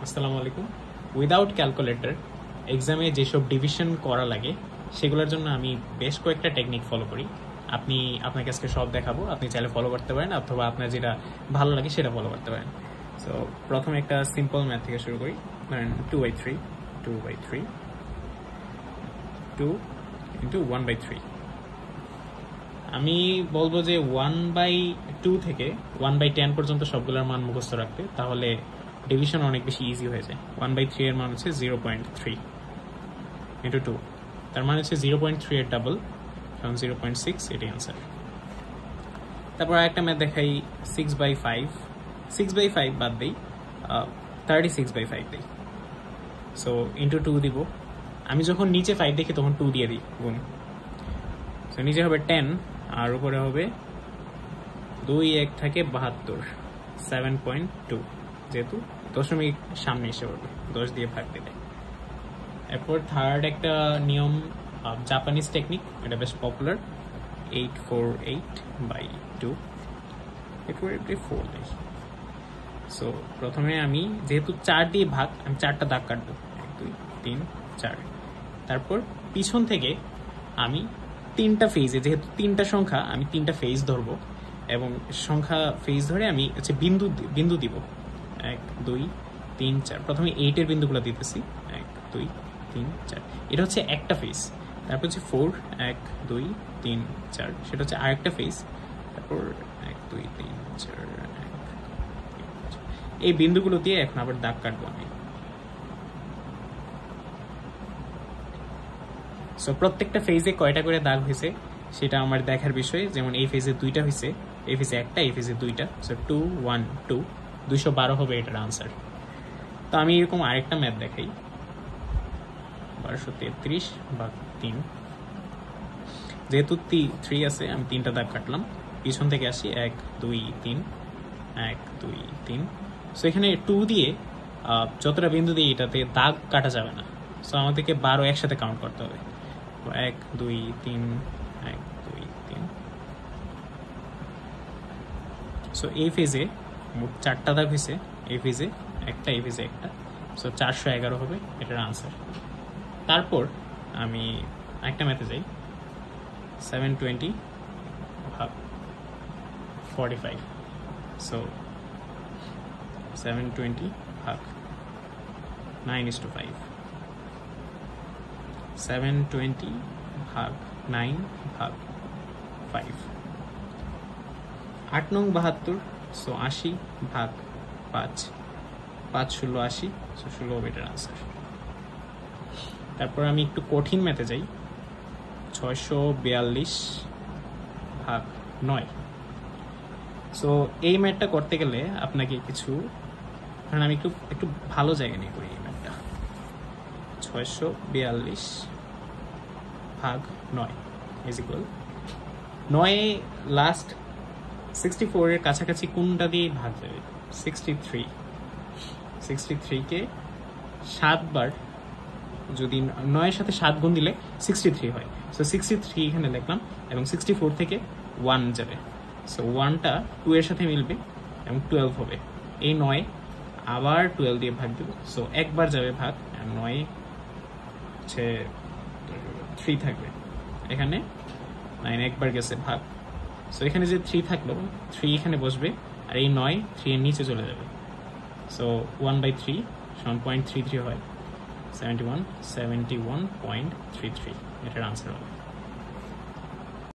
আসসালামু আলাইকুম। Without calculator এক্সামে যেসব ডিভিশন করা লাগে সেগুলোর জন্য আমি বেশ কয়েকটা টেকনিক ফলো করি। আপনাকে আজকে সব দেখাবো, আপনি চাইলে ফলো করতে পারেন অথবা আপনার যেটা ভালো লাগে সেটা ফলো করতে পারেন। সো প্রথমে একটা সিম্পল ম্যাথ থেকে শুরু করি। ধরেন 2/3 2 ইন্টু 1/3। আমি বলবো যে 1/2 থেকে 1/10 পর্যন্ত সবগুলোর মান মুখস্থ রাখতে, তাহলে ডিভিশন অনেক বেশি ইজি হয়ে যায়। 1/3 এর মান হচ্ছে 0.3 ইন্টু 2, তার মানে হচ্ছে 0.3 এর ডাবল, কারণ 0.6, এটাই আনসার। তারপর একটা ম্যাথ দেখাই 6/5। 6/5 বাদ দিই, 36/5 দিই। সো ইন্টু 2 দিব। আমি যখন নিচে 5 দেখি তখন 2 দিয়ে দিই গুণ। সো নিচে হবে 10 আর উপরে হবে 2 1 থাকে 72, 7.2, যেহেতু দশমিক সামনে এসে পড়বে 10 দিয়ে ভাগ দিলে। এরপর থার্ড একটা নিয়ম, জাপানিজ টেকনিক, এটা বেশ পপুলার, 848/2। এরপর 4 দিই। সো প্রথমে আমি যেহেতু 4 দিয়ে ভাগ, আমি 4টা দাগ কাটবো, 1 2 3 4। তারপর পিছন থেকে আমি 3টা ফেজে, যেহেতু 3টা সংখ্যা, আমি 3টা ফেজ ধরবো এবং সংখ্যা ফেজ ধরে আমি হচ্ছে বিন্দু দিব 1 2 3 4। প্রথমে 8 এর বিন্দুগুলো দিতেছি 1 2 3 4, এটা হচ্ছে একটা ফেজ। তারপর হচ্ছে 4 1 2 3 4, সেটা হচ্ছে আরেকটা ফেজ। তারপর 1 2 3 4 এই বিন্দুগুলো দিয়ে এখন আবার দাগ কাটবো আমি। সো প্রত্যেকটা ফেজে কয়টা করে দাগ হয়েছে সেটা আমার দেখার বিষয়। যেমন এই ফেজে 2টা হয়েছে, এই ফেজে 1টা, এই ফেজে 2টা। সো 2 1 2, 212 হবে এটার আনসার। তো আমি এরকম আরেকটা ম্যাথ দেখাই, 1233/3। যেহেতু 3 আছে, আমি 3টা দাগ কাটলাম। পিছন থেকে আসি 1 2 3 1 2 3। সো এখানে 2 দিয়ে যতটা বিন্দু দিয়ে এটাতে দাগ কাটা যাবে না। সো আমাদেরকে 12 একসাথে কাউন্ট করতে হবে। 1 2 3 1 2 3। সো এই ফেজে মোট 4টা দাগ হয়েছে, এই ফেজে 1টা, এই ফেজে 1টা। সো 411 হবে এটার আনসার। তারপর আমি একটা ম্যাথে যাই, 720/45। সো 720/9:5, 720/9/5। 8 নং 72। সো 80/5, 5 16 80, সো 16 হবে এটার আনসার। তারপর আমি একটু কঠিন ম্যাথে যাই, 642/9। সো এই ম্যাথটা করতে গেলে আপনাকে কিছু, কারণ আমি একটু ভালো জায়গা নিয়ে করি এই ম্যাথটা। 642/9 ইজ ইকুয়াল 9 লাস্ট 64 এর কাছাকাছি কোনটা দিয়ে ভাগ যাবে? 63। 63কে 7 বার যদি 9 এর সাথে 7 গুণ দিলে 63 হয়। সো 63 এখানে লিখলাম এবং 64 থেকে 1 যাবে। সো 1টা 2 এর সাথে মিলবে এবং 12 হবে। এই 9 আবার 12 দিয়ে ভাগ দেব। সো একবার যাবে ভাগ, আর 9 হচ্ছে 3 থাকবে। এখানে 9 একবার গেছে ভাগ। সো এখানে যে 3 থাকলো, 3 এখানে বসবে, আর এই 9 3 এর নিচে চলে যাবে। সো 1/3 সমান 0.33 হয়, 71.33 এটার আনসার হবে।